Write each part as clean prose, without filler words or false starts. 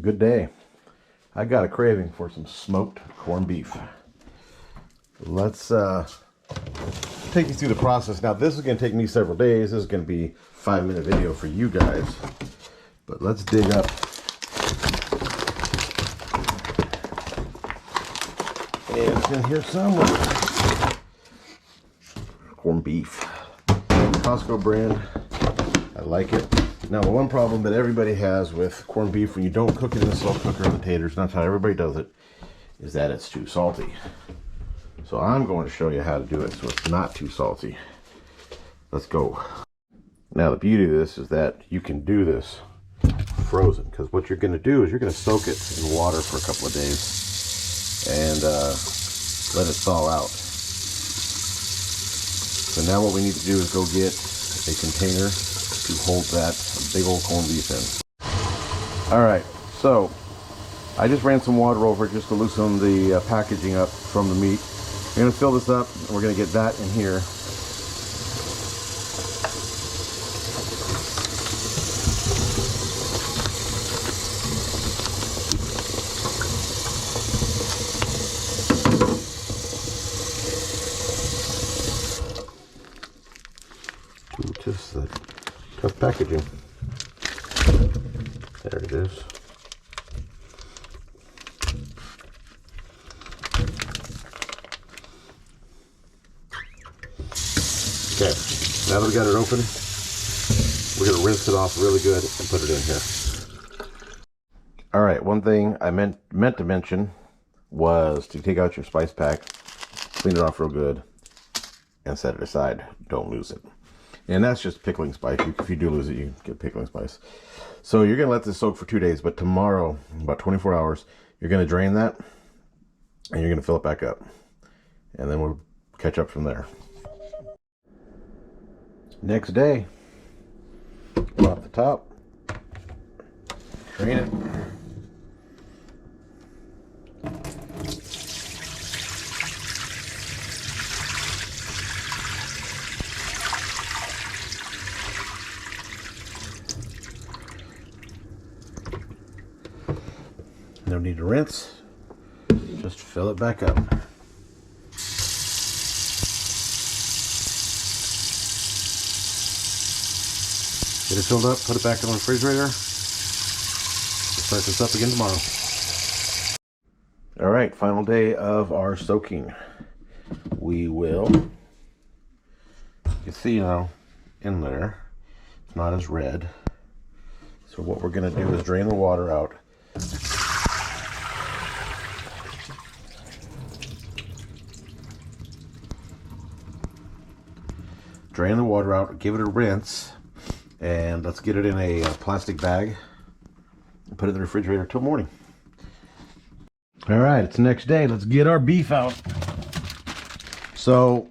Good day. I got a craving for some smoked corned beef. Let's take you through the process. Now, this is going to take me several days. This is going to be a 5-minute video for you guys. But let's dig up. And it's in here somewhere. Corned beef. Costco brand. I like it. Now, the one problem that everybody has with corned beef when you don't cook it in a slow cooker on the taters, not how everybody does it, is that it's too salty. So I'm going to show you how to do it so it's not too salty. Let's go. Now, the beauty of this is that you can do this frozen, because what you're going to do is you're going to soak it in water for a couple of days and let it thaw out. So now what we need to do is go get a container to hold that big old corned beef in. Alright, so I just ran some water over it just to loosen the packaging up from the meat. We're going to fill this up and we're going to get that in here. Just the tough packaging. There it is. Okay, now that we got it open, we're going to rinse it off really good and put it in here. Alright, one thing I meant to mention was to take out your spice pack, clean it off real good, and set it aside. Don't lose it. And that's just pickling spice. If you do lose it, you get pickling spice. So you're going to let this soak for 2 days, but tomorrow, about 24 hours, you're going to drain that, and you're going to fill it back up. And then we'll catch up from there. Next day, pull off the top, drain it. No need to rinse, just fill it back up. Get it filled up, put it back in the refrigerator. We'll start this up again tomorrow. All right, final day of our soaking. We will, you see now, in there, it's not as red. So what we're gonna do is drain the water out. Drain the water out, give it a rinse, and let's get it in a plastic bag and put it in the refrigerator till morning. All right, it's the next day. Let's get our beef out. So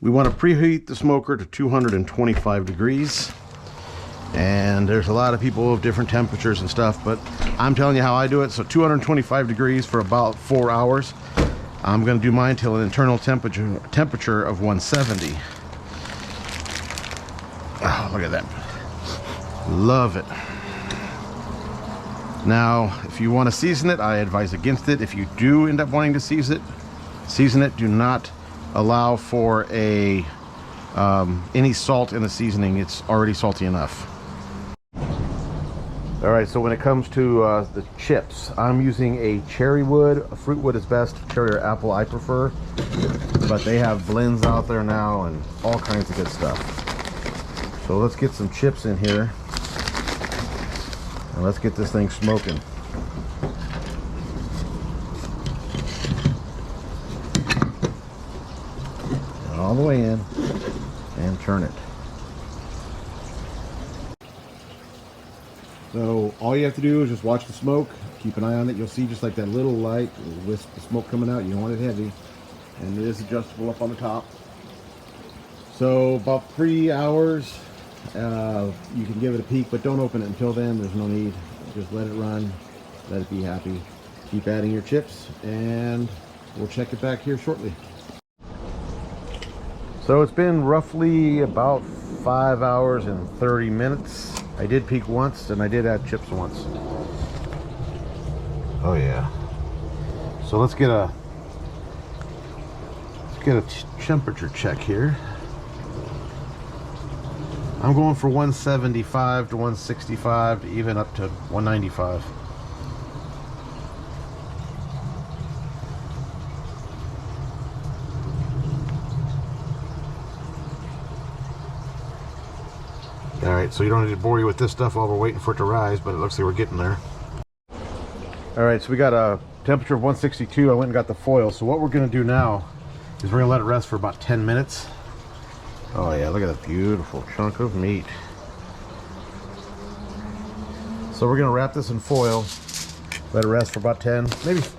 we want to preheat the smoker to 225 degrees. And there's a lot of people with different temperatures and stuff, but I'm telling you how I do it. So 225 degrees for about 4 hours. I'm going to do mine till an internal temperature of 170. Oh, look at that. Love it. Now, if you want to season it, I advise against it. If you do end up wanting to season it, do not allow for any salt in the seasoning. It's already salty enough. All right, so when it comes to the chips, I'm using a cherry wood. A fruit wood is best. Cherry or apple I prefer, but they have blends out there now and all kinds of good stuff. So let's get some chips in here and let's get this thing smoking. All the way in and turn it. So all you have to do is just watch the smoke, keep an eye on it. You'll see just like that little light wisp of smoke coming out. You don't want it heavy, and it is adjustable up on the top. So about 3 hours, you can give it a peek, but don't open it until then. There's no need. Just let it run, let it be happy. Keep adding your chips, and we'll check it back here shortly. So it's been roughly about 5 hours and 30 minutes. I did peek once, and I did add chips once. Oh yeah. So let's get a temperature check here. I'm going for 175 to 165 to even up to 195. All right, so you don't need to bore you with this stuff while we're waiting for it to rise, but it looks like we're getting there. All right, so we got a temperature of 162. I went and got the foil. So what we're gonna do now is we're gonna let it rest for about 10 minutes. Oh yeah, look at that beautiful chunk of meat. So we're gonna wrap this in foil, let it rest for about 10,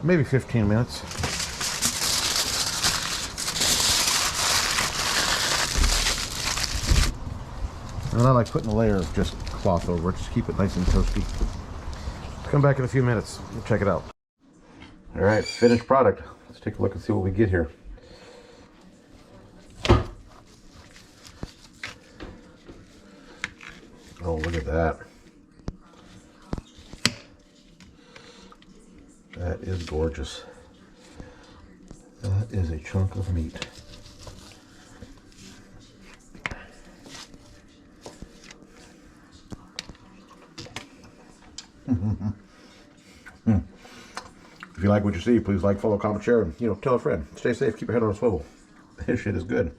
maybe 15 minutes. And I like putting a layer of just cloth over it, just keep it nice and toasty. Come back in a few minutes, we'll check it out. All right, finished product. Let's take a look and see what we get here. Oh, look at that. That is gorgeous. That is a chunk of meat. If you like what you see, please like, follow, comment, share, and tell a friend. Stay safe, keep your head on a swivel. This shit is good.